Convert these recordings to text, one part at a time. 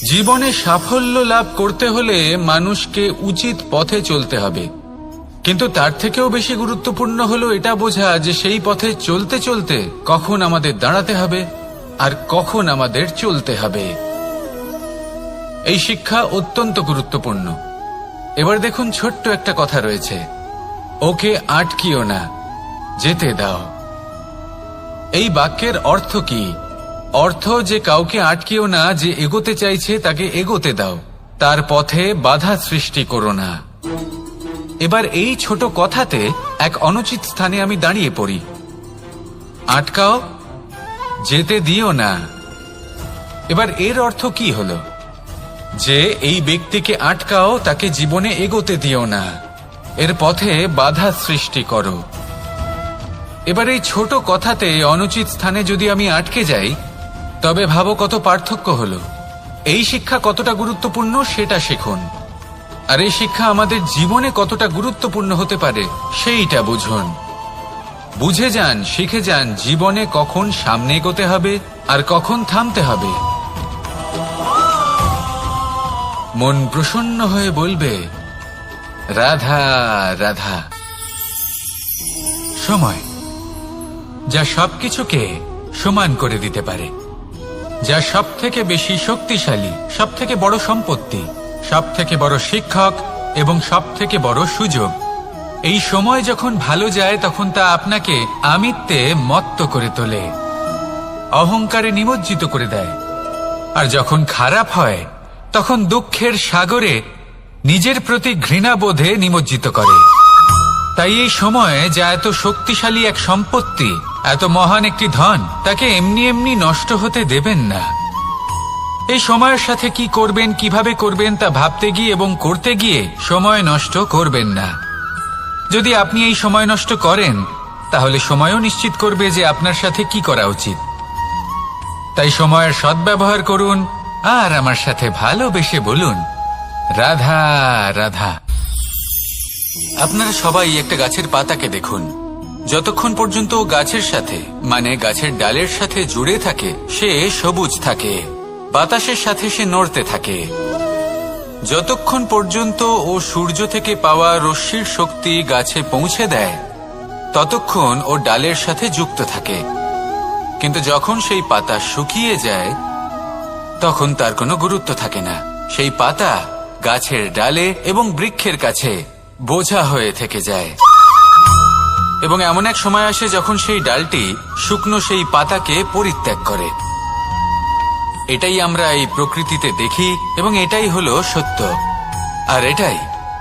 জীবনে সাফল্য লাভ করতে হলে মানুষকে উচিত পথে চলতে হবে, কিন্তু তার থেকেও বেশি গুরুত্বপূর্ণ হলো এটা বোঝা যে সেই পথে চলতে চলতে কখন আমাদের দাঁড়াতে হবে আর কখন আমাদের চলতে হবে। এই শিক্ষা অত্যন্ত গুরুত্বপূর্ণ। এবার দেখুন, ছোট্ট একটা কথা রয়েছে, ওকে আটকিও না, যেতে দাও। এই বাক্যের অর্থ কি? অর্থ যে কাউকে আটকিও না, যে এগোতে চাইছে তাকে এগোতে দাও, তার পথে বাধা সৃষ্টি করো না। এবার এই ছোট কথাতে এক অনুচিত স্থানে আমি দাঁড়িয়ে পড়ি। আটকাও, যেতে দিও না। এবার এর অর্থ কি হলো? যে এই ব্যক্তিকে আটকাও, তাকে জীবনে এগোতে দিও না, এর পথে বাধা সৃষ্টি করো। এবার এই ছোট কথাতে অনুচিত স্থানে যদি আমি আটকে যাই, তবে ভাবো কত পার্থক্য হলো। এই শিক্ষা কতটা গুরুত্বপূর্ণ সেটা শিখুন, আর এই শিক্ষা আমাদের জীবনে কতটা গুরুত্বপূর্ণ হতে পারে সেইটা বুঝুন। বুঝে যান, শিখে যান জীবনে কখন সামনে এগোতে হবে আর কখন থামতে হবে। মন প্রসন্ন হয়ে বলবে, রাধা রাধা। সময় যা সবকিছুকে সমান করে দিতে পারে, যা সব থেকে বেশি শক্তিশালী, সব থেকে বড় সম্পত্তি, সব থেকে বড় শিক্ষক এবং সব থেকে বড় সুযোগ। এই সময় যখন ভালো যায় তখন তা আপনাকে আমিত্বে মত্ত করে তোলে, অহংকারে নিমজ্জিত করে দেয়। আর যখন খারাপ হয় তখন দুঃখের সাগরে নিজের প্রতি ঘৃণাবোধে নিমজ্জিত করে। তাই এই সময় যা এত শক্তিশালী এক সম্পত্তি, এত মহান একটি ধন, তাকে এমনি এমনি নষ্ট হতে দেবেন না। এই সময়ের সাথে কি করবেন, কিভাবে করবেন তা ভাবতে গিয়ে এবং করতে গিয়ে সময় নষ্ট করবেন না। যদি আপনি এই সময় নষ্ট করেন, তাহলে সময়ও নিশ্চিত করবে যে আপনার সাথে কি করা উচিত। তাই সময়ের সদ্ব্যবহার করুন আর আমার সাথে ভালোবেসে বলুন, রাধা রাধা। আপনারা সবাই একটা গাছের পাতাকে দেখুন, যতক্ষণ পর্যন্ত গাছের সাথে, মানে গাছের ডালের সাথে জুড়ে থাকে, সে সবুজ থাকে, বাতাসের সাথে সে নড়তে থাকে। যতক্ষণ পর্যন্ত ও সূর্য থেকে পাওয়া রশ্মির শক্তি গাছে পৌঁছে দেয়, ততক্ষণ ও ডালের সাথে যুক্ত থাকে। কিন্তু যখন সেই পাতা শুকিয়ে যায়, তখন তার কোনো গুরুত্ব থাকে না। সেই পাতা গাছের ডালে এবং বৃক্ষের কাছে বোঝা হয়ে থেকে যায়। এবং এমন এক সময় আসে যখন সেই ডালটি শুকনো সেই পাতাকে পরিত্যাগ করে। এটাই আমরা এই প্রকৃতিতে দেখি এবং এটাই হলো সত্য। আর এটাই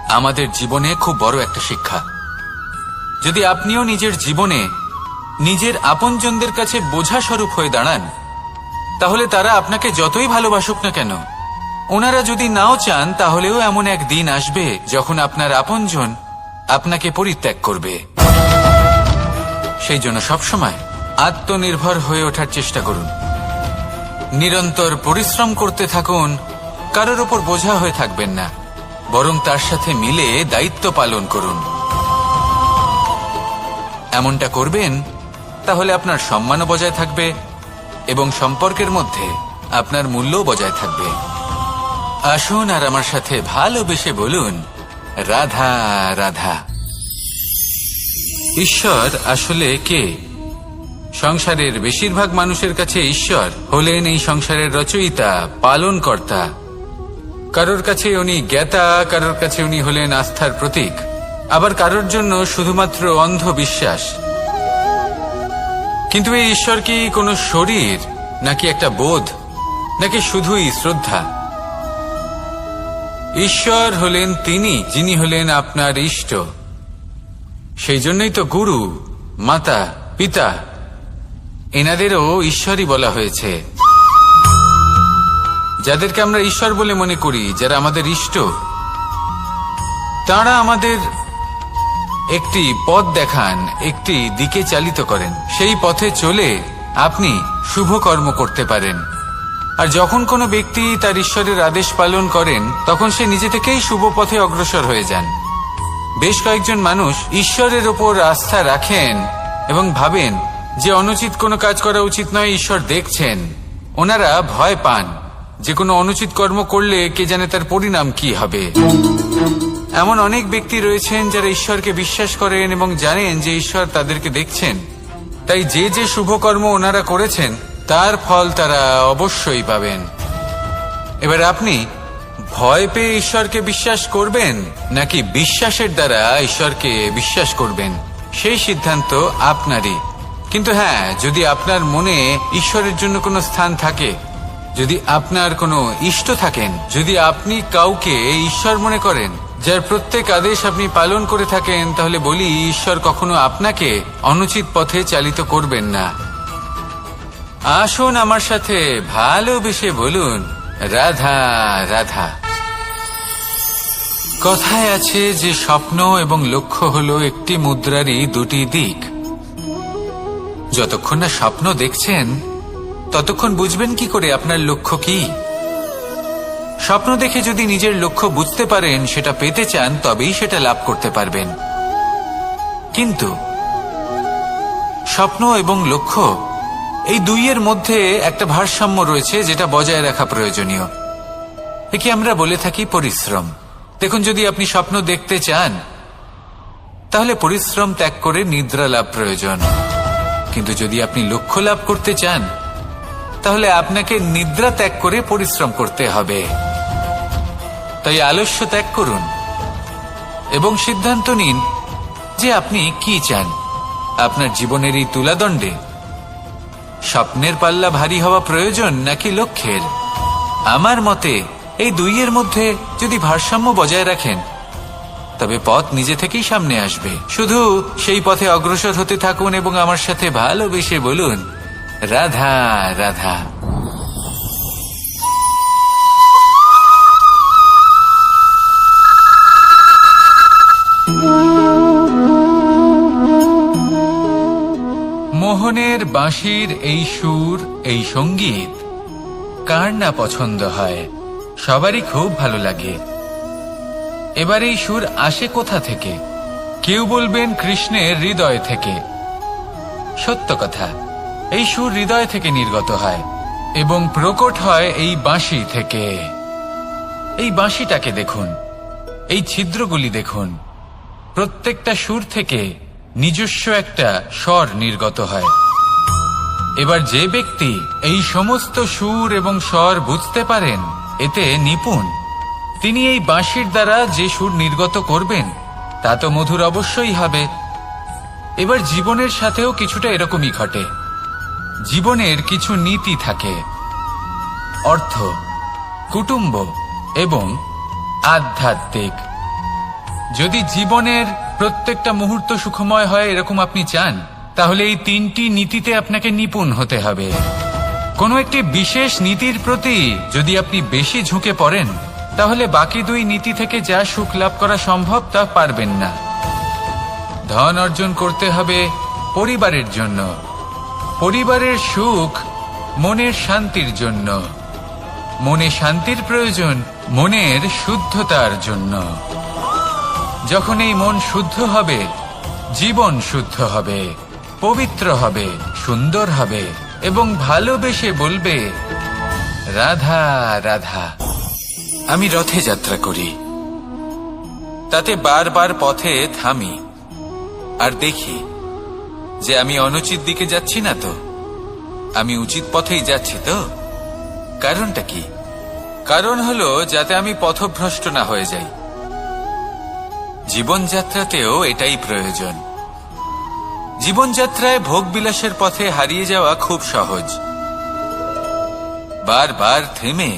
আমাদের জীবনে খুব বড় একটা শিক্ষা। যদি আপনিও নিজের জীবনে নিজের আপনজনদের কাছে বোঝা স্বরূপ হয়ে দাঁড়ান, তাহলে তারা আপনাকে যতই ভালোবাসুক না কেন, ওনারা যদি নাও চান, তাহলেও এমন এক দিন আসবে যখন আপনার আপনজন আপনাকে পরিত্যাগ করবে। সেই জন্য সবসময় আত্মনির্ভর হয়ে ওঠার চেষ্টা করুন, নিরন্তর পরিশ্রম করতে থাকুন। কারোর ওপর বোঝা হয়ে থাকবেন না, বরং তার সাথে মিলে দায়িত্ব পালন করুন। এমনটা করবেন, তাহলে আপনার সম্মানও বজায় থাকবে এবং সম্পর্কের মধ্যে আপনার মূল্যও বজায় থাকবে। আসুন আর আমার সাথে ভালোবেসে বলুন, রাধা রাধা। ঈশ্বর আসলে কে? সংসারের বেশিরভাগ মানুষের কাছে ঈশ্বর হলেন এই সংসারের রচয়িতা, পালনকর্তা। কারোর কাছে উনি জ্ঞাতা, কারোর কাছে উনি হলেন আস্থার প্রতীক, আবার কারোর জন্য শুধুমাত্র অন্ধবিশ্বাস। কিন্তু এই ঈশ্বর কি কোনো শরীর, নাকি একটা বোধ, নাকি শুধুই শ্রদ্ধা? ঈশ্বর হলেন তিনি যিনি হলেন আপনার ইষ্ট। সেই জন্যই তো গুরু, মাতা, পিতা এনাদেরও ঈশ্বরই বলা হয়েছে। যাদেরকে আমরা ঈশ্বর বলে মনে করি, যারা আমাদের ইষ্ট, তারা আমাদের একটি পথ দেখান, একটি দিকে চালিত করেন। সেই পথে চলে আপনি শুভ কর্ম করতে পারেন। আর যখন কোনো ব্যক্তি তার ঈশ্বরের আদেশ পালন করেন, তখন সে নিজে থেকেই শুভ পথে অগ্রসর হয়ে যান। বেশ কয়েকজন মানুষ ঈশ্বরের ওপর আস্থা রাখেন এবং ভাবেন যে অনুচিত কোনো কাজ করা উচিত নয়, ঈশ্বর দেখছেন। ওনারা ভয় পান যে কোনো অনুচিত কর্ম করলে কে জানে তার পরিণাম কি হবে। এমন অনেক ব্যক্তি রয়েছেন যারা ঈশ্বরকে বিশ্বাস করেন এবং জানেন যে ঈশ্বর তাদেরকে দেখছেন, তাই যে যে শুভ কর্ম ওনারা করেছেন তার ফল তারা অবশ্যই পাবেন। এবার আপনি ভয় পেয়ে ঈশ্বরকে বিশ্বাস করবেন নাকি বিশ্বাসের দ্বারা ঈশ্বরকে বিশ্বাস করবেন, সেই সিদ্ধান্ত আপনারই। কিন্তু হ্যাঁ, যদি আপনার মনে ঈশ্বরের জন্য কোনো স্থান থাকে, যদি আপনার কোনো ইষ্ট থাকেন, যদি আপনি কাউকে ঈশ্বর মনে করেন যার প্রত্যেক আদেশ আপনি পালন করে থাকেন, তাহলে বলি ঈশ্বর কখনো আপনাকে অনুচিত পথে চালিত করবেন না। আসুন আমার সাথে ভালোবেসে বলুন, রাধা রাধা। কথায় আছে যে স্বপ্ন এবং লক্ষ্য হলো একটি মুদ্রারই দুটি দিক। যতক্ষণ না স্বপ্ন দেখছেন ততক্ষণ বুঝবেন কি করে আপনার লক্ষ্য কি। স্বপ্ন দেখে যদি নিজের লক্ষ্য বুঝতে পারেন, সেটা পেতে চান, তবেই সেটা লাভ করতে পারবেন। কিন্তু স্বপ্ন এবং লক্ষ্য এই দুইয়ের মধ্যে একটা ভারসাম্য রয়েছে যেটা বজায় রাখা প্রয়োজনীয়। একে আমরা বলে থাকি পরিশ্রম। দেখুন, যদি আপনি স্বপ্ন দেখতে চান তাহলে পরিশ্রম ত্যাগ করে নিদ্রা লাভ প্রয়োজন। কিন্তু যদি আপনি লক্ষ্য লাভ করতে চান তাহলে আপনাকে নিদ্রা ত্যাগ করে পরিশ্রম করতে হবে। তাই আলস্য ত্যাগ করুন এবং সিদ্ধান্ত নিন যে আপনি কি চান। আপনার জীবনের এই তুলাদণ্ডে স্বপ্নের পাল্লা ভারী হওয়া প্রয়োজন নাকি লক্ষ্যের? আমার মতে এই দুইয়ের মধ্যে যদি ভারসাম্য বজায় রাখেন তবে পথ নিজে থেকেই সামনে আসবে। শুধু সেই পথে অগ্রসর হতে থাকুন এবং আমার সাথে ভালোবেসে বলুন, রাধা রাধা। মোহনের বাঁশির এই সুর, এই সঙ্গীত কার না পছন্দ হয়? সবারই খুব ভালো লাগে। এবার এই সুর আসে কোথা থেকে? কেউ বলবেন কৃষ্ণের হৃদয় থেকে। সত্য কথা, এই সুর হৃদয় থেকে নির্গত হয় এবং প্রকট হয় এই বাঁশি থেকে। এই বাঁশিটাকে দেখুন, এই ছিদ্রগুলি দেখুন, প্রত্যেকটা সুর থেকে নিজস্ব একটা স্বর নির্গত হয়। এবার যে ব্যক্তি এই সমস্ত সুর এবং স্বর বুঝতে পারেন, এতে নিপুণ, তিনি এই বাঁশির দ্বারা যে সুর নির্গত করবেন তা তো মধুর অবশ্যই হবে। এবার জীবনের সাথেও কিছুটা এরকমই ঘটে। জীবনের কিছু নীতি থাকে, অর্থ, কুটুম্ব এবং আধ্যাত্মিক। যদি জীবনের প্রত্যেকটা মুহূর্ত সুখময় হয় এরকম আপনি চান, তাহলে এই তিনটি নীতিতে আপনাকে নিপুণ হতে হবে। কোনো একটি বিশেষ নীতির প্রতি যদি আপনি বেশি ঝুঁকে পড়েন তাহলে বাকি দুই নীতি থেকে যা সুখ লাভ করা সম্ভব তা পারবেন না। ধন অর্জন করতে হবে পরিবারের জন্য, পরিবারের সুখ মনের শান্তির জন্য, মনে শান্তির প্রয়োজন মনের শুদ্ধতার জন্য। যখন এই মন শুদ্ধ হবে, জীবন শুদ্ধ হবে, পবিত্র হবে, সুন্দর হবে এবং ভালোবেসে বলবে, রাধা রাধা। আমি রথে যাত্রা করি, তাতে বারবার পথে থামি আর দেখি যে আমি অনুচিত দিকে যাচ্ছি না তো, আমি উচিত পথেই যাচ্ছি তো। কারণটা কি? কারণ হলো যাতে আমি পথভ্রষ্ট না হয়ে যাই। জীবনযাত্রাতেও এটাই প্রয়োজন। জীবনযাত্রায় ভোগ বিলাসের পথে হারিয়ে যাওয়া খুব সহজ। বারবার থেমে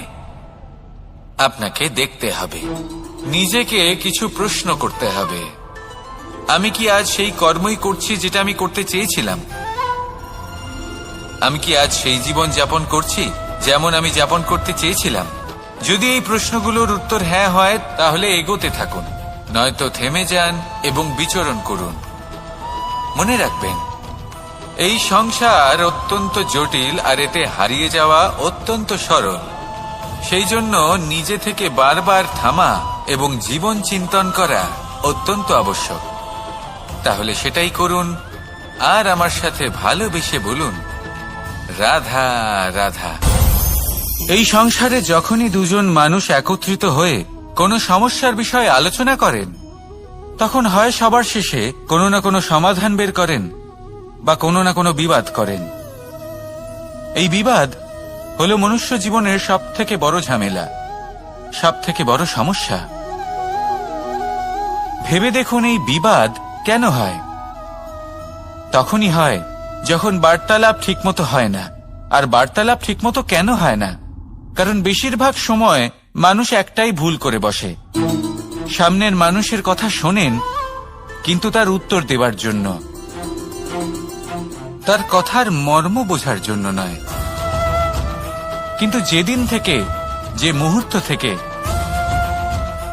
আপনাকে দেখতে হবে, নিজেকে কিছু প্রশ্ন করতে হবে। আমি কি আজ সেই কর্মই করছি যেটা আমি করতে চেয়েছিলাম? আমি কি আজ সেই জীবন যাপন করছি যেমন আমি যাপন করতে চেয়েছিলাম? যদি এই প্রশ্নগুলোর উত্তর হ্যাঁ হয় তাহলে এগোতে থাকুন, নয়তো থেমে যান এবং বিচরণ করুন। মনে রাখবেন, এই সংসার অত্যন্ত জটিল আর এতে হারিয়ে যাওয়া অত্যন্ত সরল। সেই জন্য নিজে থেকে বারবার থামা এবং জীবন চিন্তন করা অত্যন্ত আবশ্যক। তাহলে সেটাই করুন আর আমার সাথে ভালোবেসে বলুন, রাধা রাধা। এই সংসারে যখনই দুজন মানুষ একত্রিত হয়ে কোনো সমস্যার বিষয়ে আলোচনা করেন, তখন হয় সবার শেষে কোনো না কোনো সমাধান বের করেন বা কোনো না কোনো বিবাদ করেন। এই বিবাদ হলো মনুষ্য জীবনের সবথেকে বড় ঝামেলা, সবথেকে বড় সমস্যা। ভেবে দেখুন এই বিবাদ কেন হয়? তখনই হয় যখন বার্তালাপ ঠিকমতো হয় না। আর বার্তালাপ ঠিকমতো কেন হয় না? কারণ বেশিরভাগ সময় মানুষ একটাই ভুল করে বসে। সামনের মানুষের কথা শোনেন, কিন্তু তার উত্তর দেবার জন্য, তার কথার মর্ম বোঝার জন্য নয়। কিন্তু যেদিন থেকে, যে মুহূর্ত থেকে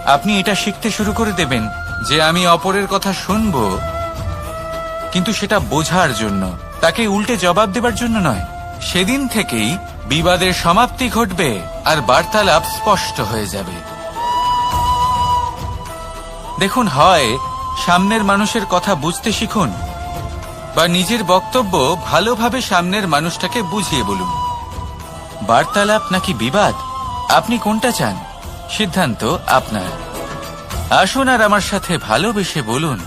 আপনি এটা শিখতে শুরু করে দেবেন যে আমি অপরের কথা শুনব, কিন্তু সেটা বোঝার জন্য, তাকে উল্টে জবাব দেবার জন্য নয়, সেদিন থেকেই বিবাদের সমাপ্তি ঘটবে আর বার্তালাপ স্পষ্ট হয়ে যাবে। দেখুন, হয় সামনের মানুষের কথা বুঝতে শিখুন, বা নিজের বক্তব্য ভালোভাবে সামনের মানুষটাকে বুঝিয়ে বলুন। বার্তালাপ নাকি বিবাদ, আপনি কোনটা চান? সিদ্ধান্ত আপনার। আসুন আর আমার সাথে ভালোবেসে বলুন,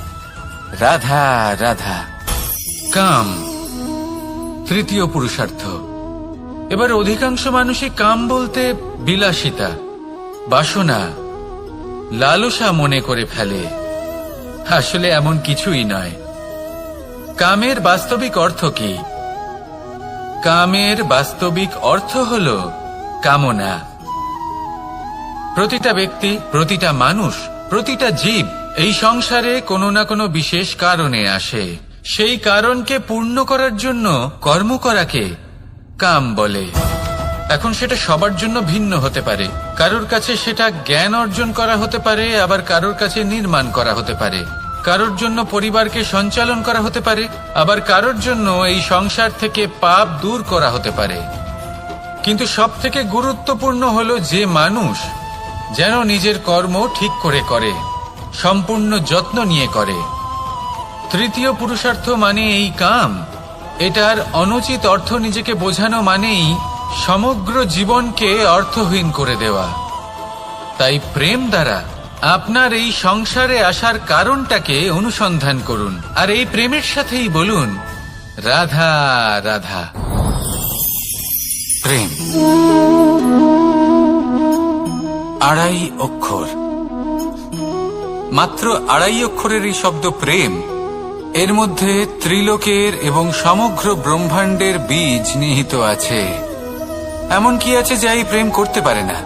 রাধা রাধা। কাম, তৃতীয় পুরুষার্থ। এবার অধিকাংশ মানুষই কাম বলতে বিলাসিতা, বাসনা, লালসা মনে করে ফেলে। আসলে এমন কিছুই নয়। কামের বাস্তবিক অর্থ কি? কামের বাস্তবিক অর্থ হল কামনা। প্রতিটা ব্যক্তি, প্রতিটা মানুষ, প্রতিটা জীব এই সংসারে কোনো না কোনো বিশেষ কারণে আসে। সেই কারণকে পূর্ণ করার জন্য কর্ম করাকে কাম বলে। এখন সেটা সবার জন্য ভিন্ন হতে পারে। কারোর কাছে সেটা জ্ঞান অর্জন করা হতে পারে, আবার কারোর কাছে নির্মাণ করা হতে পারে। কারোর জন্য পরিবারকে সঞ্চালন করা হতে পারে, আবার কারোর জন্য এই সংসার থেকে পাপ দূর করা হতে পারে। কিন্তু সবথেকে গুরুত্বপূর্ণ হলো যে মানুষ যেন নিজের কর্ম ঠিক করে করে, সম্পূর্ণ যত্ন নিয়ে করে। তৃতীয় পুরুষার্থ মানে এই কাম। এটার অনুচিত অর্থ নিজেকে বোঝানো মানেই সমগ্র জীবনকে অর্থহীন করে দেওয়া। তাই প্রেম দ্বারা আপনার এই সংসারে আসার কারণটাকে অনুসন্ধান করুন, আর এই প্রেমের সাথেই বলুন, রাধা রাধা। প্রেম আড়াই অক্ষর, মাত্র আড়াই অক্ষরের এই শব্দ প্রেম, এর মধ্যে ত্রিলোকের এবং সমগ্র ব্রহ্মাণ্ডের বীজ নিহিত আছে। এমন কি আছে যা এই প্রেম করতে পারে না?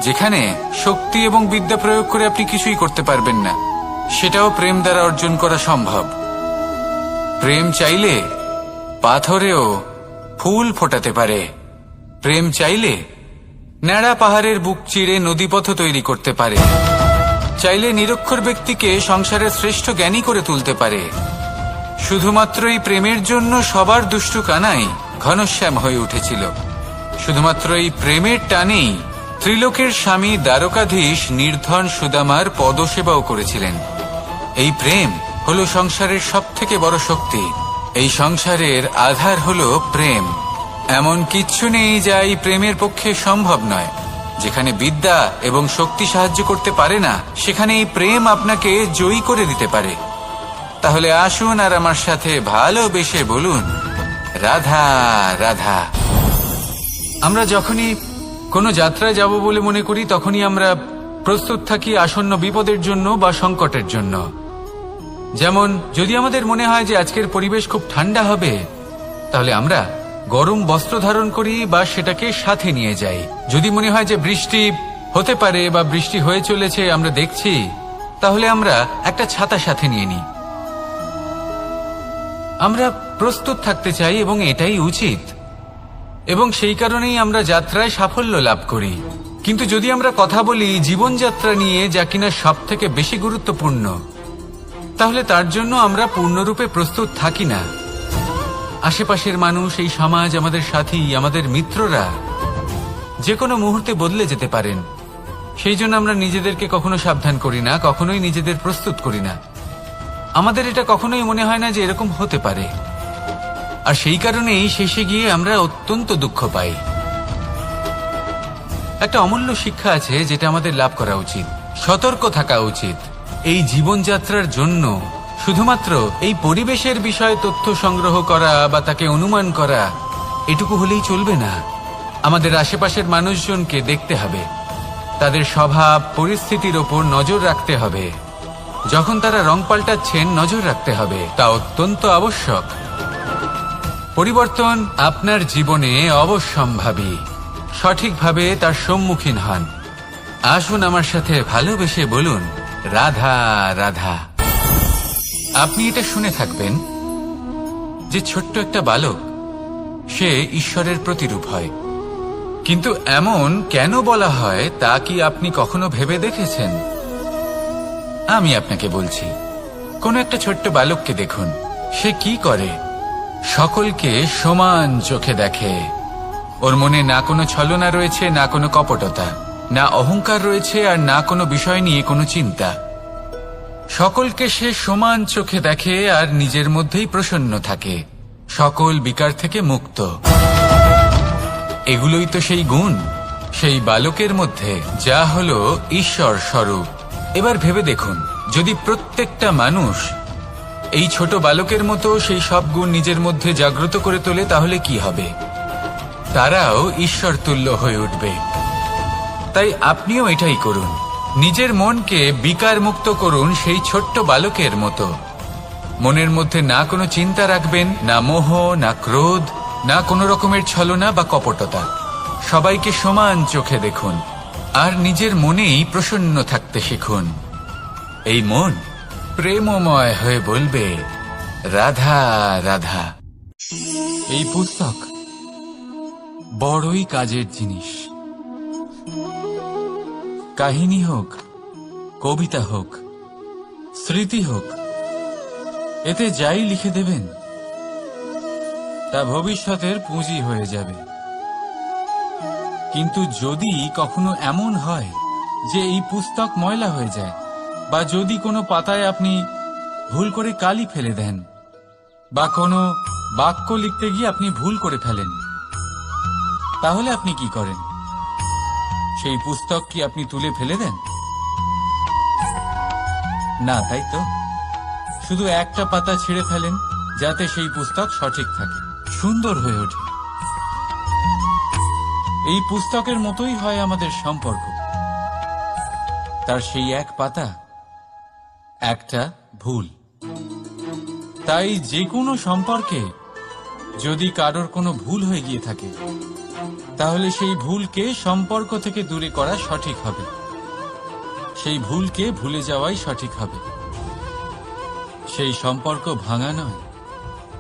যেখানে শক্তি এবং বিদ্যা প্রয়োগ করে আপনি কিছুই করতে পারবেন না, সেটাও প্রেম দ্বারা অর্জন করা সম্ভব। প্রেম চাইলে পাথরেও ফুল ফোটাতে পারে। প্রেম চাইলে ন্যাড়া পাহাড়ের বুক চিরে নদীপথ তৈরি করতে পারে। চাইলে নিরক্ষর ব্যক্তিকে সংসারের শ্রেষ্ঠ জ্ঞানী করে তুলতে পারে। শুধুমাত্র এই প্রেমের জন্য সবার দুষ্টু কানাই ঘনশ্যাম হয়ে উঠেছিল। শুধুমাত্র এই প্রেমের টানেই ত্রিলোকের স্বামী দ্বারকাধীশ নির্ধন সুদামার পদসেবাও করেছিলেন। এই প্রেম হলো সংসারের সবথেকে বড় শক্তি। এই সংসারের আধার হলো প্রেম। এমন কিচ্ছু নেই যা এই প্রেমের পক্ষে সম্ভব নয়। যেখানে বিদ্যা এবং শক্তি সাহায্য করতে পারে না, সেখানে এই প্রেম আপনাকে জয়ী করে দিতে পারে। তাহলে আসুন আর আমার সাথে ভালোবেসে বলুন, রাধা রাধা। আমরা যখনই কোনো যাত্রায় যাব বলে মনে করি, তখনই আমরা প্রস্তুত থাকি আসন্ন বিপদের জন্য বা সংকটের জন্য। যেমন যদি আমাদের মনে হয় যে আজকের পরিবেশ খুব ঠান্ডা হবে, তাহলে আমরা গরম বস্ত্র ধারণ করি বা সেটাকে সাথে নিয়ে যাই। যদি মনে হয় যে বৃষ্টি হতে পারে বা বৃষ্টি হয়ে চলেছে, আমরা দেখছি, তাহলে আমরা একটা ছাতা সাথে নিয়ে নিই। আমরা প্রস্তুত থাকতে চাই এবং এটাই উচিত, এবং সেই কারণেই আমরা যাত্রায় সাফল্য লাভ করি। কিন্তু যদি আমরা কথা বলি জীবনযাত্রা নিয়ে, যা কিনা সব থেকে বেশি গুরুত্বপূর্ণ, তাহলে তার জন্য আমরা পূর্ণরূপে প্রস্তুত থাকি না। আশেপাশের মানুষ, এই সমাজ, আমাদের সাথী, আমাদের মিত্ররা যে কোনো মুহূর্তে বদলে যেতে পারেন। সেই জন্য আমরা নিজেদেরকে কখনো সাবধান করি না, কখনোই নিজেদের প্রস্তুত করি না। আমাদের এটা কখনোই মনে হয় না যে এরকম হতে পারে, আর সেই কারণেই শেষে গিয়ে আমরা অত্যন্ত দুঃখ পাই। একটা অমূল্য শিক্ষা আছে যেটা আমাদের লাভ করা উচিত। সতর্ক থাকা উচিত। এই জীবনযাত্রার জন্য শুধুমাত্র এই পরিবেশের বিষয়ে তথ্য সংগ্রহ করা বা তাকে অনুমান করা এটুকু হলেই চলবে না। আমাদের আশেপাশের মানুষজনকে দেখতে হবে, তাদের স্বভাব পরিস্থিতির ওপর নজর রাখতে হবে। যখন তারা রং পাল্টাচ্ছেন নজর রাখতে হবে, তা অত্যন্ত আবশ্যক। পরিবর্তন আপনার জীবনে অবশ্যম্ভাবী। সঠিকভাবে তার সম্মুখীন হন। আসুন আমার সাথে ভালোবেসে বলুন, রাধা রাধা। আপনি এটা শুনে থাকবেন যে ছোট্ট একটা বালক সে ঈশ্বরের প্রতিরূপ হয়। কিন্তু এমন কেন বলা হয় তা কি আপনি কখনো ভেবে দেখেছেন? আমি আপনাকে বলছি, কোন একটা ছোট্ট বালককে দেখুন, সে কি করে? সকলকে সমান চোখে দেখে। ওর মনে না কোনো ছলনা রয়েছে, না কোনো কপটতা, না অহংকার রয়েছে, আর না কোনো বিষয় নিয়ে কোনো চিন্তা। সকলকে সে সমান চোখে দেখে আর নিজের মধ্যেই প্রসন্ন থাকে, সকল বিকার থেকে মুক্ত। এগুলোই তো সেই গুণ সেই বালকের মধ্যে, যা হলো ঈশ্বর স্বরূপ। এবার ভেবে দেখুন, যদি প্রত্যেকটা মানুষ এই ছোট বালকের মতো সেই সব গুণ নিজের মধ্যে জাগ্রত করে তোলে, তাহলে কি হবে? তারাও ঈশ্বর তুল্য হয়ে উঠবে। তাই আপনিও এটাই করুন, নিজের মনকে বিকার মুক্ত করুন সেই ছোট্ট বালকের মতো। মনের মধ্যে না কোনো চিন্তা রাখবেন, না মোহ, না ক্রোধ, না কোনো রকমের ছলনা বা কপটতা। সবাইকে সমান চোখে দেখুন আর নিজের মনেই প্রসন্ন থাকতে শিখুন। এই মন প্রেমময় হয়ে বলবে, রাধা রাধা। এই পুস্তক বড়ই কাজের জিনিস। কাহিনী হোক, কবিতা হোক, স্মৃতি হোক, এতে যাই লিখে দেবেন তা ভবিষ্যতের পুঁজি হয়ে যাবে। কিন্তু যদি কখনো এমন হয় যে এই পুস্তক ময়লা হয়ে যায়, বা যদি কোনো পাতায় আপনি ভুল করে কালি ফেলে দেন, বা কোনো বাক্য লিখতে গিয়ে আপনি ভুল করে ফেলেন, তাহলে আপনি কি করেন? সেই পুস্তক কি আপনি তুলে ফেলে দেন? না, তাই তো? শুধু একটা পাতা ছিঁড়ে ফেলেন যাতে সেই পুস্তক সঠিক থাকে, সুন্দর হয়ে ওঠে। এই পুস্তকের মতোই হয় আমাদের সম্পর্ক। তার সেই এক পাতা, একটা ভুল। তাই যে কোনো সম্পর্কে যদি কারোর কোনো ভুল হয়ে গিয়ে থাকে, তাহলে সেই ভুলকে সম্পর্ক থেকে দূরে করা সঠিক হবে। সেই ভুলকে ভুলে যাওয়াই সঠিক হবে। সেই সম্পর্ক ভাঙা নয়,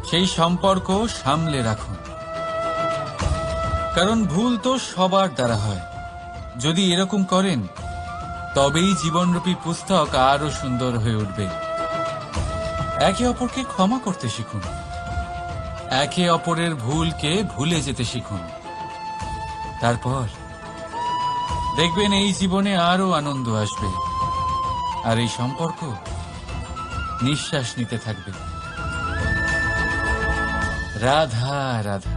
সেই সম্পর্ক সামলে রাখুন। কারণ ভুল তো সবার দ্বারা হয়। যদি এরকম করেন, তবেই জীবনরূপী পুস্তক আরো সুন্দর হয়ে উঠবে। একে অপরকে ক্ষমা করতে শিখুন, একে অপরের ভুলকে ভুলে যেতে শিখুন। তারপর দেখবেন এই জীবনে আরো আনন্দ আসবে, আর এই সম্পর্ক নিঃশ্বাস নিতে থাকবে। রাধা রাধা।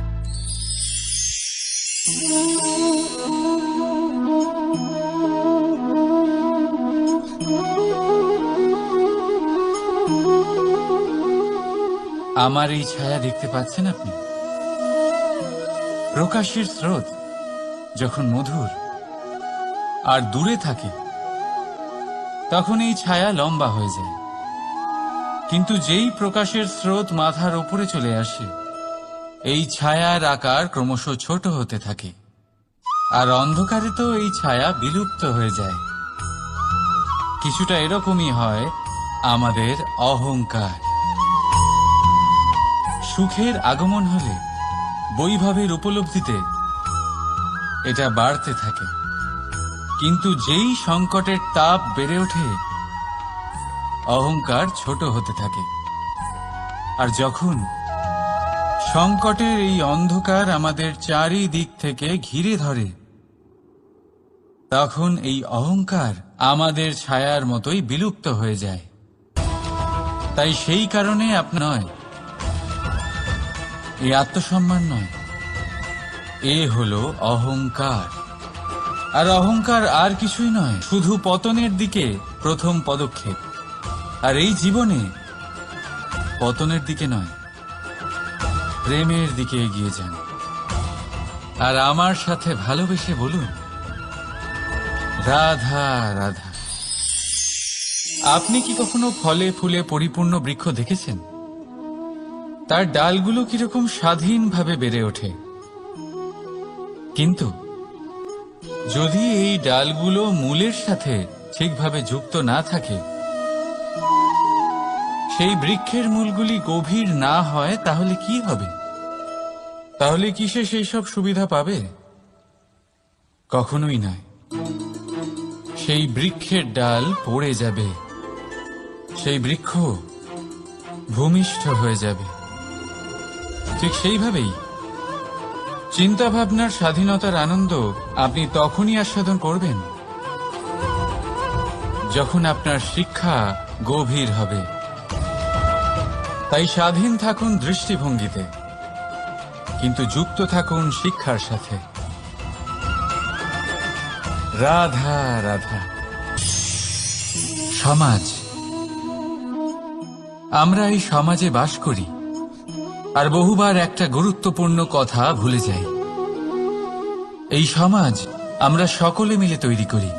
আমার এই ছায়া দেখতে পাচ্ছেন আপনি? প্রকাশের স্রোত যখন মধুর আর দূরে থাকে, তখন এই ছায়া লম্বা হয়ে যায়। কিন্তু যেই প্রকাশের স্রোত মাথার উপরে চলে আসে, এই ছায়ার আকার ক্রমশ ছোট হতে থাকে, আর অন্ধকারে তো এই ছায়া বিলুপ্ত হয়ে যায়। কিছুটা এরকমই হয় আমাদের অহংকার। সুখের আগমন হলে, বৈভবের উপলব্ধিতে এটা বাড়তে থাকে। কিন্তু যেই সংকটের তাপ বেড়ে ওঠে, অহংকার ছোট হতে থাকে। আর যখন সংকটের এই অন্ধকার আমাদের চারিদিক থেকে ঘিরে ধরে, তখন এই অহংকার আমাদের ছায়ার মতোই বিলুপ্ত হয়ে যায়। তাই সেই কারণে আপনার নয়, এই আত্মসম্মান নয়, এ হলো অহংকার। আর অহংকার আর কিছুই নয়, শুধু পতনের দিকে প্রথম পদক্ষেপ। আর এই জীবনে পতনের দিকে নয়, প্রেমের দিকে এগিয়ে যান। আর আমার সাথে ভালোবেসে বলুন, রাধা রাধা। আপনি কি কখনো ফলে ফুলে পরিপূর্ণ বৃক্ষ দেখেছেন? তার ডালগুলো কিরকম স্বাধীনভাবে বেড়ে ওঠে, কিন্তু যদি এই ডালগুলো মূলের সাথে ঠিকভাবে যুক্ত না থাকে, সেই বৃক্ষের মূলগুলি গভীর না হয়, তাহলে কি হবে? তাহলে কি সে সেই সব সুবিধা পাবে? কখনোই নয়। সেই বৃক্ষের ডাল পড়ে যাবে, সেই বৃক্ষ ভূমিষ্ঠ হয়ে যাবে। ঠিক সেইভাবেই চিন্তা ভাবনার স্বাধীনতার আনন্দ আপনি তখনই আস্বাদন করবেন যখন আপনার শিক্ষা গভীর হবে। তাই স্বাধীন থাকুন দৃষ্টিভঙ্গিতে, কিন্তু যুক্ত থাকুন শিক্ষার সাথে। রাধা রাধা। সমাজ, আমরা এই সমাজে বাস করি আর বহুবার একটা গুরুত্বপূর্ণ কথা ভুলে যাই। এই সমাজ আমরা সকলে মিলে তৈরি করি।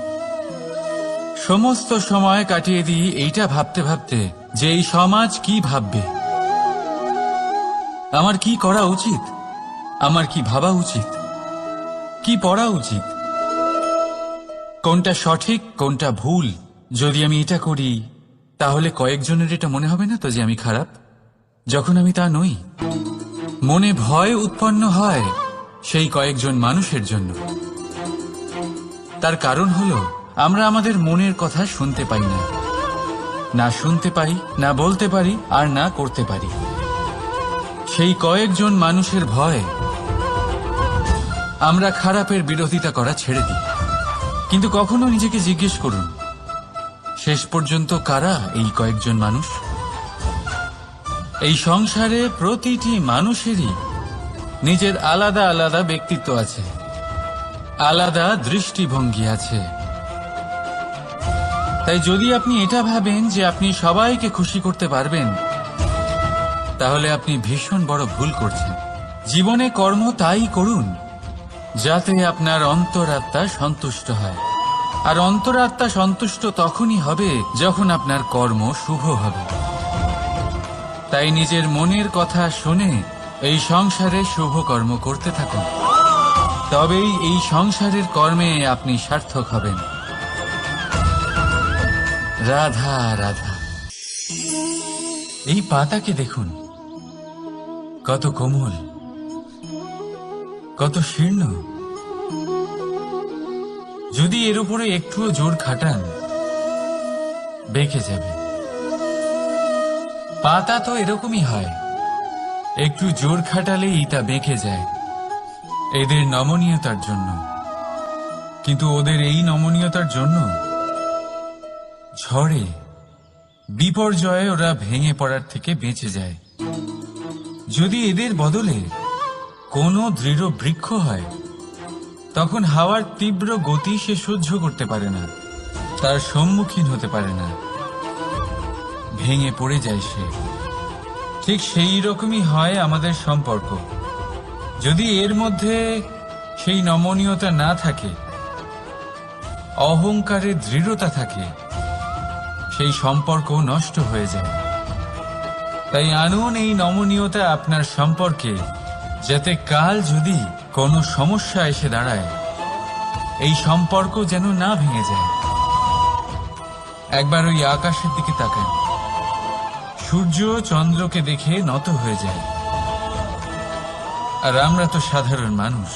সমস্ত সময় কাটিয়ে দিই এইটা ভাবতে ভাবতে যে এই সমাজ কি ভাববে, আমার কি করা উচিত, আমার কি ভাবা উচিত, কি পড়া উচিত, কোনটা সঠিক কোনটা ভুল। যদি আমি এটা করি তাহলে কয়েকজনের এটা মনে হবে না তো যে আমি খারাপ, যখন আমি তা নই। মনে ভয় উৎপন্ন হয় সেই কয়েকজন মানুষের জন্য। তার কারণ হলো আমরা আমাদের মনের কথা শুনতে পাই না, না শুনতে পাই, না বলতে পারি, আর না করতে পারি। সেই কয়েকজন মানুষের ভয় আমরা খারাপের বিরোধিতা করা ছেড়ে দিই। কিন্তু কখনো নিজেকে জিজ্ঞেস করুন, শেষ পর্যন্ত কারা এই কয়েকজন মানুষ? এই সংসারে প্রতিটি মানুষেরই নিজের আলাদা আলাদা ব্যক্তিত্ব আছে, আলাদা দৃষ্টিভঙ্গি আছে। তাই যদি আপনি এটা ভাবেন যে আপনি সবাইকে খুশি করতে পারবেন, তাহলে আপনি ভীষণ বড় ভুল করছেন। জীবনে কর্ম তাই করুন যাতে আপনার অন্তরাত্মা সন্তুষ্ট হয়। আর অন্তরাত্মা সন্তুষ্ট তখনই হবে যখন আপনার কর্ম শুভ হবে। তাই নিজের মনের কথা শুনে এই সংসারে শুভ কর্ম করতে থাকুন, তবেই এই সংসারের কর্মে আপনি সার্থক হবেন। রাধা রাধা। এই পাতাকে দেখুন, কত কোমল, কত শীর্ণ। যদি এর উপরে একটুও জোর খাটান, বেঁকে যাবে। পাতা তো এরকমই হয়, একটু জোর খাটালেই তা বেঁকে যায় এদের নমনীয়তার জন্য। কিন্তু ওদের এই নমনীয়তার জন্য ঝড়ে বিপর্যয়ে ওরা ভেঙে পড়ার থেকে বেঁচে যায়। যদি এদের বদলে কোনো দৃঢ় বৃক্ষ হয়, তখন হাওয়ার তীব্র গতি সে সহ্য করতে পারে না, তার সম্মুখীন হতে পারে না, ভেঙে পড়ে যায় সে। ঠিক সেই রকমই হয় আমাদের সম্পর্ক। যদি এর মধ্যে সেই নমনীয়তা না থাকে, অহংকারের দৃঢ়তা থাকে, সেই সম্পর্ক নষ্ট হয়ে যায়। তাই আনুন এই নমনীয়তা আপনার সম্পর্কে, যাতে কাল যদি কোনো সমস্যা এসে দাঁড়ায়, এই সম্পর্ক যেন না ভেঙে যায়। একবার ওই আকাশের দিকে তাকান, সূর্য চন্দ্রকে দেখে নত হয়ে যায়। আর আমরা তো সাধারণ মানুষ,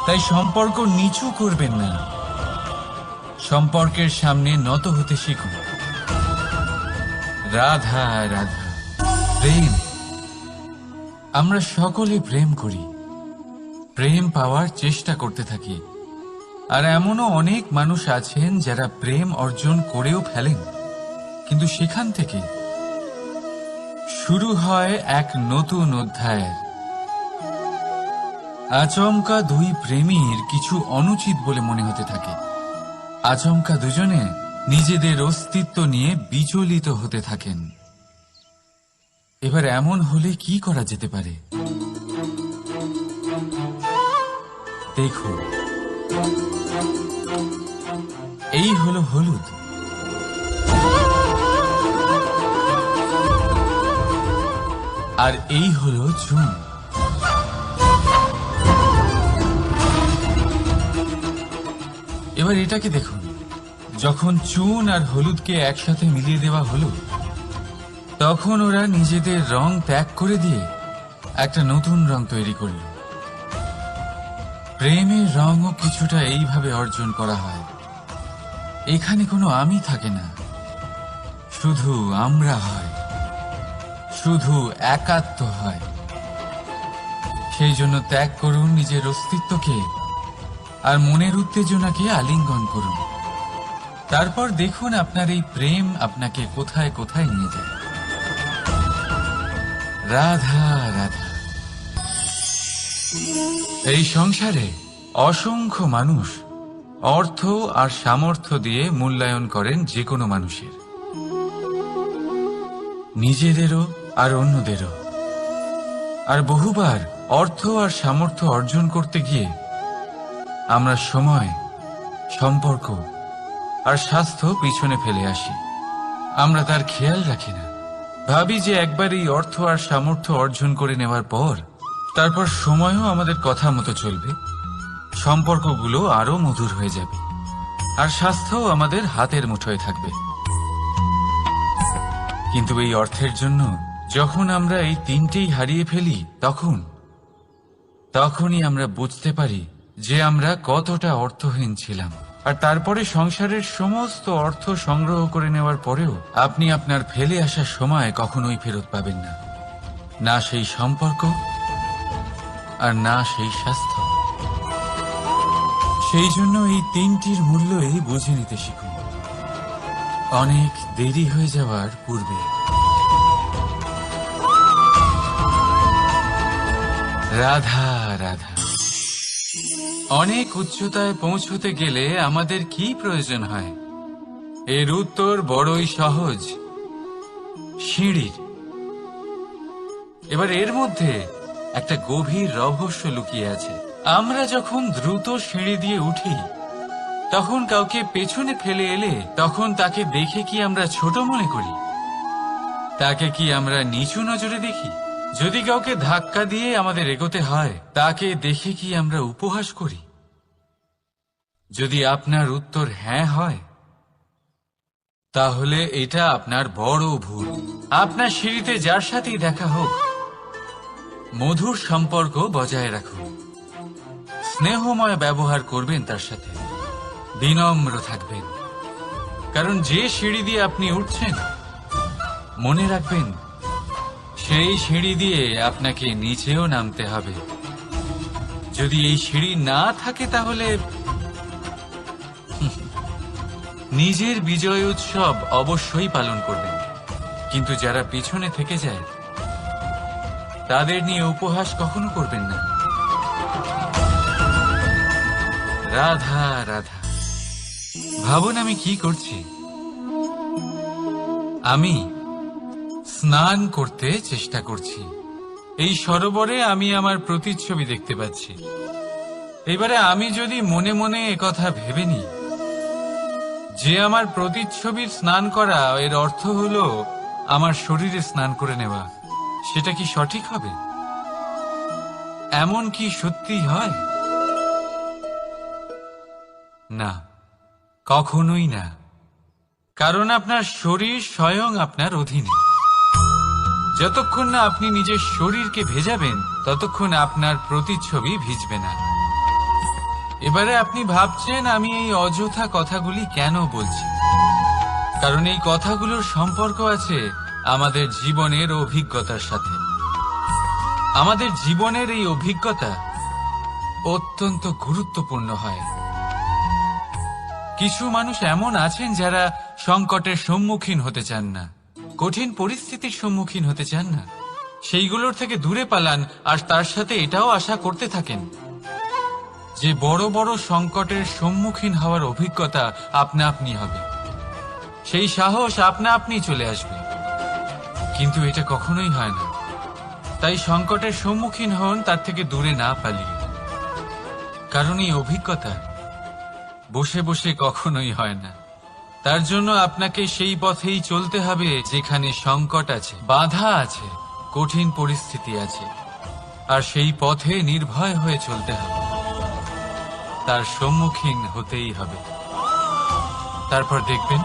তাই সম্পর্ক নিচু করবেন না, সম্পর্কের সামনে নত হতে শিখুন। রাধা রাধা। প্রেম, আমরা সকলে প্রেম করি, প্রেম পাওয়ার চেষ্টা করতে থাকি। আর এমনও অনেক মানুষ আছেন যারা প্রেম অর্জন করেও ফেলেন, কিন্তু সেখান থেকে শুরু হয় এক নতুন অধ্যায়ের। আচমকা দুই প্রেমীর কিছু অনুচিত বলে মনে হতে থাকে। আচমকা দুজনে নিজেদের অস্তিত্ব নিয়ে বিচলিত হতে থাকেন। এবার এমন হলে কি করা যেতে পারে? দেখুন, এই হলো হলুদ, আর এই হলো চুন। এবার এটাকে দেখুন, যখন চুন আর হলুদকে একসাথে মিলিয়ে দেওয়া হলো, তখন ওরা নিজেদের রং ত্যাগ করে দিয়ে একটা নতুন রং তৈরি করল। প্রেমের রঙও কিছুটা এইভাবে অর্জন করা হয়। এখানে কোনো আমি থাকে না, শুধু আমরা হয়, শুধু একাত্ম হয়। সেই জন্য ত্যাগ করুন নিজের অস্তিত্বকে, আর মনের উত্তেজনাকে আলিঙ্গন করুন। তারপর দেখুন আপনার এই প্রেম আপনাকে কোথায় কোথায় নিয়ে যায়। রাধা রাধা। এই সংসারে অসংখ্য মানুষ অর্থ আর সামর্থ্য দিয়ে মূল্যায়ন করেন যে কোনো মানুষের, নিজেদেরও আর অন্যদেরও। আর বহুবার অর্থ আর সামর্থ্য অর্জন করতে গিয়ে আমরা সময়, সম্পর্ক আর স্বাস্থ্য পিছনে ফেলে আসি। আমরা তার খেয়াল রাখি না। ভাবি যে একবার এই অর্থ আর সামর্থ্য অর্জন করে নেওয়ার পর তারপর সময়ও আমাদের কথা মতো চলবে, সম্পর্কগুলো আরো মধুর হয়ে যাবে, আর স্বাস্থ্যও আমাদের হাতের মুঠোয় থাকবে। কিন্তু এই অর্থের জন্য যখন আমরা এই তিনটেই হারিয়ে ফেলি, তখনই আমরা বুঝতে পারি যে আমরা কতটা অর্থহীন ছিলাম। আর তারপরে সংসারের সমস্ত অর্থ সংগ্রহ করে নেওয়ার পরেও আপনি আপনার ফেলে আসা সময় কখনোই ফেরত পাবেন না, না সেই সম্পর্ক আর না সেই স্বাস্থ্য। সেই জন্য এই তিনটির মূল্যই বুঝে নিতে শিখুন অনেক দেরি হয়ে যাওয়ার পূর্বে। রাধা রাধা। অনেক উচ্চতায় পৌঁছতে গেলে আমাদের কি প্রয়োজন হয়? এর উত্তর বড়ই সহজ, সিঁড়ির। এবার এর মধ্যে একটা গভীর রহস্য লুকিয়ে আছে। আমরা যখন দ্রুত সিঁড়ি দিয়ে উঠি, তখন কাউকে পেছনে ফেলে এলে তখন তাকে দেখে কি আমরা ছোট মনে করি? তাকে কি আমরা নিচু নজরে দেখি? যদি কাউকে ধাক্কা দিয়ে আমাদের এগোতে হয়, তাকে দেখে কি আমরা উপহাস করি? যদি আপনার উত্তর হ্যাঁ হয়, তাহলে এটা আপনার বড় ভুল। আপনার সিঁড়িতে যার সাথেই দেখা হোক, মধুর সম্পর্ক বজায় রাখুন, স্নেহময় ব্যবহার করবেন তার সাথে, বিনম্র থাকবেন। কারণ যে সিঁড়ি দিয়ে আপনি উঠছেন, মনে রাখবেন সেই সিঁড়ি দিয়ে আপনাকে নিচেও নামতে হবে। যদি এই সিঁড়ি না থাকে, তাহলে নিজের বিজয় উৎসব অবশ্যই পালন করবেন, কিন্তু যারা পিছনে থেকে যায় তাদের নিয়ে উপহাস কখনো করবেন না। রাধা রাধা। ভাবুন আমি কি করছি। আমি স্নান করতে চেষ্টা করছি। এই সরোবরে আমি আমার প্রতিচ্ছবি দেখতে পাচ্ছি। এবারে আমি যদি মনে মনে একথা ভেবে নিই যে আমার প্রতিচ্ছবির স্নান করা, এর অর্থ হলো আমার শরীরে স্নান করে নেওয়া, সেটা কি সঠিক হবে? এমন কি সত্যি হয়? না, কখনোই না। কারণ আপনার শরীর স্বয়ং আপনার অধীনে। যতক্ষণ না আপনি নিজের শরীরকে ভেজাবেন, ততক্ষণ আপনার প্রতিচ্ছবি ভিজবে না। এবারে আপনি ভাবছেন আমি এই অযথা কথাগুলি কেন বলছি। কারণ এই কথাগুলোর সম্পর্ক আছে আমাদের জীবনের অভিজ্ঞতার সাথে। আমাদের জীবনের এই অভিজ্ঞতা অত্যন্ত গুরুত্বপূর্ণ হয়। কিছু মানুষ এমন আছেন যারা সংকটের সম্মুখীন হতে চান না, কঠিন পরিস্থিতির সম্মুখীন হতে চান না। সেইগুলোর থেকে দূরে পালান, আর তার সাথে এটাও আশা করতে থাকেন যে বড় বড় সংকটের সম্মুখীন হওয়ার অভিজ্ঞতা আপনা আপনি হবে, সেই সাহস আপনা আপনি চলে আসবে। কিন্তু এটা কখনোই হয় না। তাই সংকটের সম্মুখীন হন, তার থেকে দূরে না পালিয়ে। কারণ এই অভিজ্ঞতা বসে বসে কখনোই হয় না। তার জন্য আপনাকে সেই পথেই চলতে হবে যেখানে সংকট আছে, বাধা আছে, কঠিন পরিস্থিতি আছে। আর সেই পথে নির্ভয় হয়ে চলতে হবে, তার সম্মুখীন হতেই হবে। তারপর দেখবেন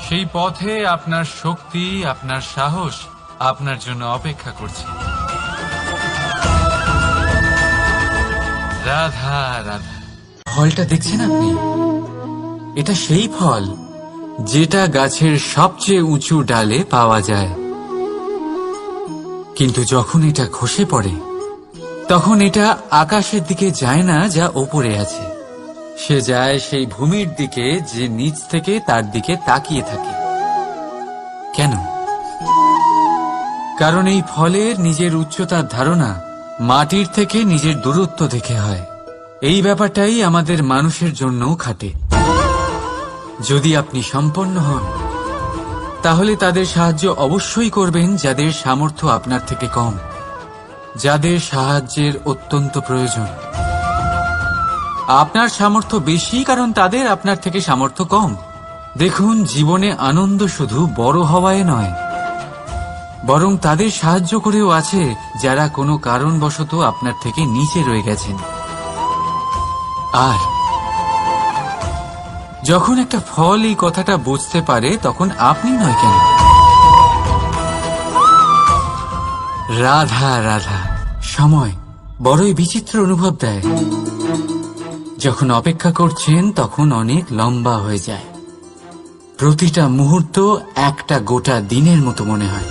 সেই পথে আপনার শক্তি, আপনার সাহস আপনার জন্য অপেক্ষা করছে। রাধা রাধা। ফলটা দেখছেন আপনি? এটা সেই ফল যেটা গাছের সবচেয়ে উঁচু ডালে পাওয়া যায়। কিন্তু যখন এটা খসে পড়ে তখন এটা আকাশের দিকে যায় না যা ওপরে আছে, সে যায় সেই ভূমির দিকে যে নিচ থেকে তার দিকে তাকিয়ে থাকে। কেন? কারণ এই ফলের নিজের উচ্চতার ধারণা মাটির থেকে নিজের দূরত্ব দেখে হয়। এই ব্যাপারটাই আমাদের মানুষের জন্যও খাটে। যদি আপনি সম্পন্ন হন তাহলে তাদের সাহায্য অবশ্যই করবেন যাদের সামর্থ্য আপনার থেকে কম, যাদের সাহায্যের অত্যন্ত প্রয়োজন। আপনার সামর্থ্য বেশি কারণ তাদের আপনার থেকে সামর্থ্য কম। দেখুন, জীবনে আনন্দ শুধু বড় হওয়ায় নয়, বরং তাদের সাহায্য করেও আছে যারা কোনো কারণবশত আপনার থেকে নিচে রয়ে গেছেন। আর যখন একটা ফল এই কথাটা বুঝতে পারে তখন আপনি নয় কেন? রাধা রাধা। সময় বড়ই বিচিত্র অনুভব দেয়। যখন অপেক্ষা করছেন তখন অনেক লম্বা হয়ে যায়। প্রতিটা মুহূর্ত একটা গোটা দিনের মতো মনে হয়।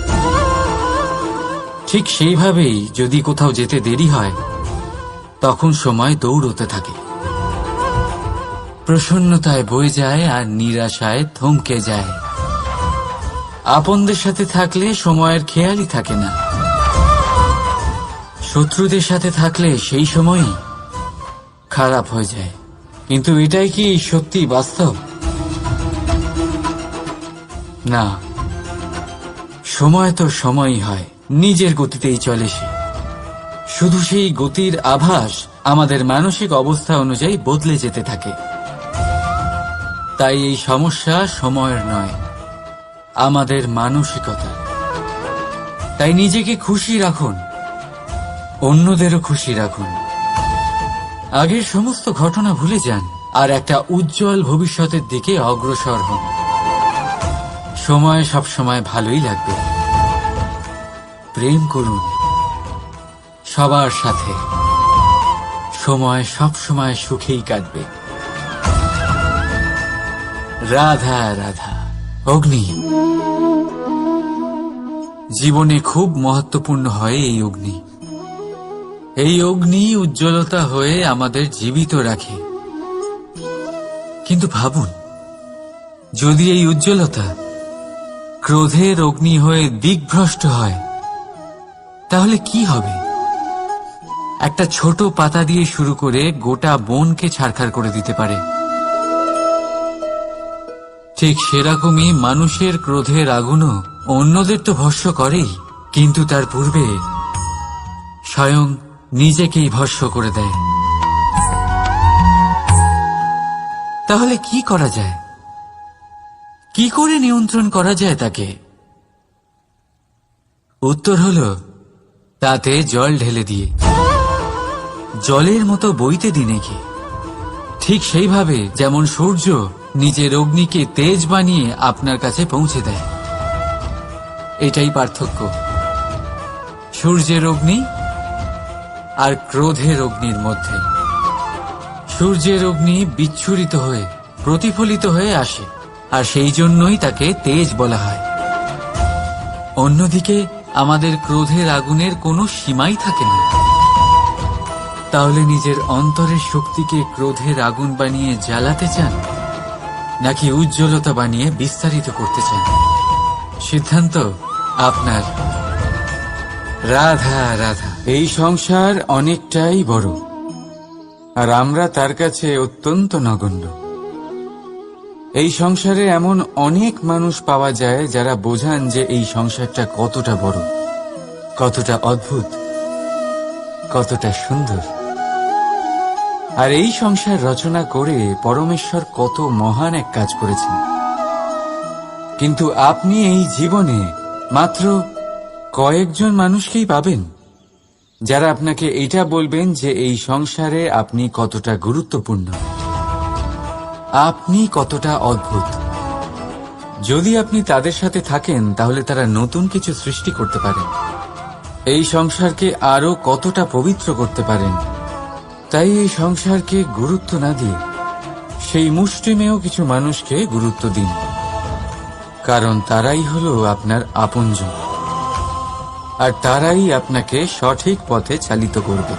ঠিক সেইভাবেই যদি কোথাও যেতে দেরি হয় তখন সময় দৌড়তে থাকে, প্রসন্নতায় বয়ে যায় আর নিরাশায় থমকে যায়। আপনদের সাথে থাকলে সময়ের খেয়ালই থাকে না, শত্রুদের সাথে থাকলে সেই সময়ই খারাপ হয়ে যায়। কিন্তু এটাই কি সত্যি বাস্তব? না, সময় তো সময়ই হয়, নিজের গতিতেই চলে সে। শুধু সেই গতির আভাস আমাদের মানসিক অবস্থা অনুযায়ী বদলে যেতে থাকে। তাই এই সমস্যা সময়ের নয়, আমাদের মানসিকতা। তাই নিজেকে খুশি রাখুন, অন্যদেরও খুশি রাখুন। আগের সমস্ত ঘটনা ভুলে যান আর একটা উজ্জ্বল ভবিষ্যতের দিকে অগ্রসর হন। সময় সবসময় ভালোই লাগবে। প্রেম করুন সবার সাথে, সময় সবসময় সুখেই কাটবে। রাধা রাধা। অগ্নি জীবনে খুব মহত্বপূর্ণ হয়। এই অগ্নি, এই অগ্নি উজ্জ্বলতা হয়ে আমাদের জীবিত রাখে। কিন্তু ভাবুন, যদি এই উজ্জ্বলতা ক্রোধের অগ্নি হয়ে দিকভ্রষ্ট হয় তাহলে কি হবে? একটা ছোট পাতা দিয়ে শুরু করে গোটা বনকে ছারখার করে দিতে পারে। ঠিক সেরকমই মানুষের ক্রোধের আগুনও অন্যদের তো ভস্ম করেই, কিন্তু তার পূর্বে স্বয়ং নিজেকেই ভস্ম করে দেয়। তাহলে কি করা যায়? কি করে নিয়ন্ত্রণ করা যায় তাকে? উত্তর হলো তাতে জল ঢেলে দিয়ে, জলের মতো বইতে দিন একে। ঠিক সেইভাবে যেমন সূর্য নিজের অগ্নিকে তেজ বানিয়ে আপনার কাছে পৌঁছে দেয়। এটাই পার্থক্য সূর্যের অগ্নি আর ক্রোধের অগ্নির মধ্যে। সূর্যের অগ্নি বিচ্ছুরিত হয়ে প্রতিফলিত হয়ে আসে, আর সেই জন্যই তাকে তেজ বলা হয়। অন্যদিকে আমাদের ক্রোধের আগুনের কোনো সীমাই থাকে না। তাহলে নিজের অন্তরের শক্তিকে ক্রোধের আগুন বানিয়ে জ্বালাতে চান, নাকি উজ্জ্বলতা বানিয়ে বিস্তারিত করতে চান? সিদ্ধান্ত আপনার। রাধা রাধা, এই সংসার অনেকটাই বড়, আর আমরা তার কাছে অত্যন্ত নগণ্য। এই সংসারে এমন অনেক মানুষ পাওয়া যায় যারা বোঝান যে এই সংসারটা কতটা বড়, কতটা অদ্ভুত, কতটা সুন্দর। আর এই সংসার রচনা করে পরমেশ্বর কত মহান এক কাজ করেছেন। কিন্তু আপনি এই জীবনে মাত্র কয়েকজন মানুষকেই পাবেন যারা আপনাকে এটা বলবেন যে এই সংসারে আপনি কতটা গুরুত্বপূর্ণ, আপনি কতটা অদ্ভুত। যদি আপনি তাদের সাথে থাকেন তাহলে তারা নতুন কিছু সৃষ্টি করতে পারেন, এই সংসারকে আরো কতটা পবিত্র করতে পারেন। তাই এই সংসারকে গুরুত্ব না দিয়ে সেই মুষ্টিমেয় কিছু মানুষকে গুরুত্ব দিন, কারণ তারাই হলো আপনার আপনজন, আর তারাই আপনাকে সঠিক পথে চালিত করবে।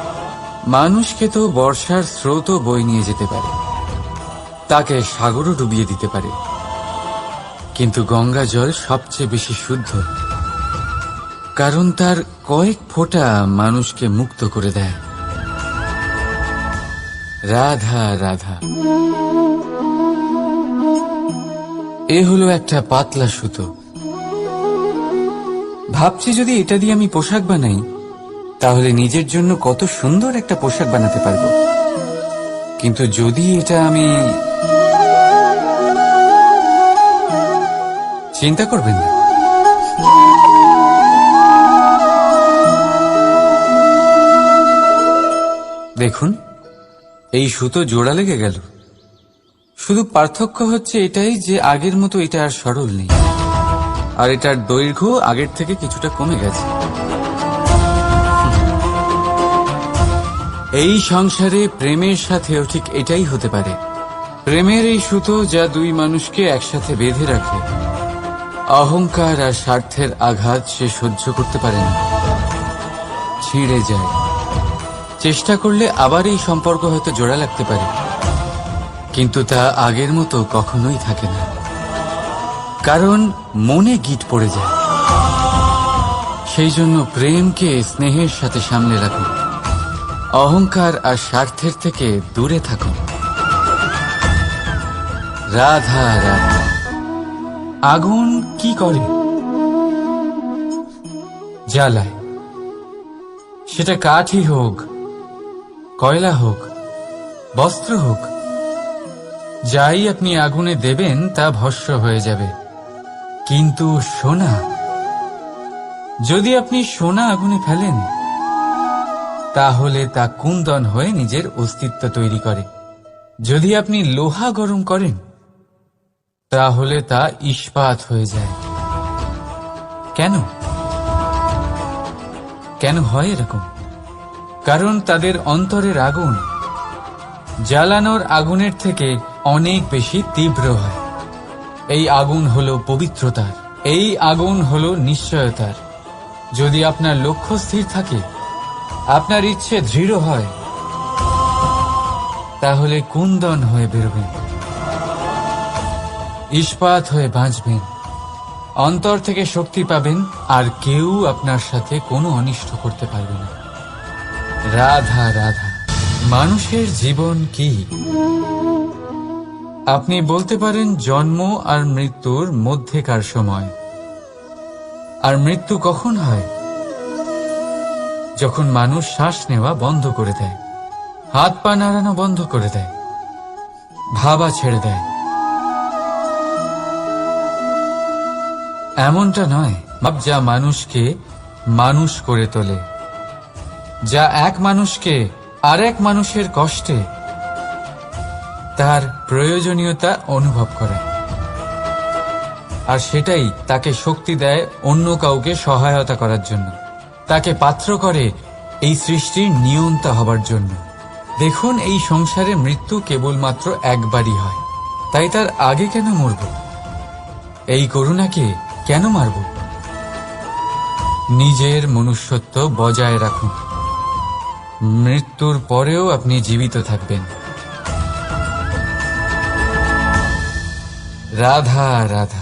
মানুষকে তো বর্ষার স্রোতও বয়ে নিয়ে যেতে পারে, তাকে সাগরও ডুবিয়ে দিতে পারে, কিন্তু গঙ্গা জল সবচেয়ে বেশি শুদ্ধ, কারণ তার কয়েক ফোঁটা মানুষকে মুক্ত করে দেয়। রাধা রাধা। এ হলো একটা পাতলা সুতো। ভাবছি যদি এটা দিয়ে আমি পোশাক বানাই তাহলে নিজের জন্য কত সুন্দর একটা পোশাক বানাতে পারবো। কিন্তু যদি এটা আমি, চিন্তা করবেন না, দেখুন এই সুতো জোড়া লেগে গেল। শুধু পার্থক্য হচ্ছে এটাই যে আগের মতো এটা আর সরল নেই, আর এটার দৈর্ঘ্য আগের থেকে কিছুটা কমে গেছে। এই সংসারে প্রেমের সাথেও ঠিক এটাই হতে পারে। প্রেমের এই সুতো যা দুই মানুষকে একসাথে বেঁধে রাখে, অহংকার আর স্বার্থের আঘাত সে সহ্য করতে পারে না, ছিঁড়ে যায়। চেষ্টা করলে আবার এই সম্পর্ক হয়তো জোড়া লাগতে পারে, কিন্তু তা আগের মতো কখনোই থাকে না, কারণ মনে গিট পড়ে যায়। সেই জন্য প্রেমকে স্নেহের সাথে সামলে রাখুন, অহংকার আর স্বার্থের থেকে দূরে থাকুন। রাধা রাধা। আগুন কি করে? জ্বালায়। সেটা কাঠই হোক, কয়লা হোক, বস্ত্র হোক, যাই আপনি আগুনে দেবেন তা ভস্ম হয়ে যাবে। কিন্তু সোনা, যদি আপনি সোনা আগুনে ফেলেন তাহলে তা কুন্দন হয়ে নিজের অস্তিত্ব তৈরি করে। যদি আপনি লোহা গরম করেন তাহলে তা ইস্পাত হয়ে যায়। কেন? কেন হয় এরকম? কারণ তাদের অন্তরের আগুন জ্বালানোর আগুনের থেকে অনেক বেশি তীব্র হয়। এই আগুন হলো পবিত্রতার, এই আগুন হলো নিশ্চয়তার। যদি আপনার লক্ষ্য স্থির থাকে, আপনার ইচ্ছে দৃঢ় হয়, তাহলে কুন্দন হয়ে বেরোবেন, ইস্পাত হয়ে বাঁচবেন, অন্তর থেকে শক্তি পাবেন, আর কেউ আপনার সাথে কোনো অনিষ্ট করতে পারবে না। রাধা রাধা। মানুষের জীবন কি? আপনি বলতে পারেন জন্ম আর মৃত্যুর মধ্যেকার সময়। আর মৃত্যু কখন হয়? যখন মানুষ শ্বাস নেওয়া বন্ধ করে দেয়, হাত পা নাড়ানো বন্ধ করে দেয়, ভাবা ছেড়ে দেয়। এমনটা নয়, যা মানুষকে মানুষ করে তোলে, যা এক মানুষকে আরেক মানুষের কষ্টে তার প্রয়োজনীয়তা অনুভব করে, আর সেটাই তাকে শক্তি দেয় অন্য কাউকে সহায়তা করার জন্য, তাকে পাত্র করে এই সৃষ্টির নিয়ন্তা হবার জন্য। দেখুন, এই সংসারে মৃত্যু কেবলমাত্র একবারই হয়, তাই তার আগে কেন মরব? এই করুণাকে কেন মারব? নিজের মনুষ্যত্ব বজায় রাখুন, মৃত্যুর পরেও আপনি জীবিত থাকবেন। রাধা রাধা।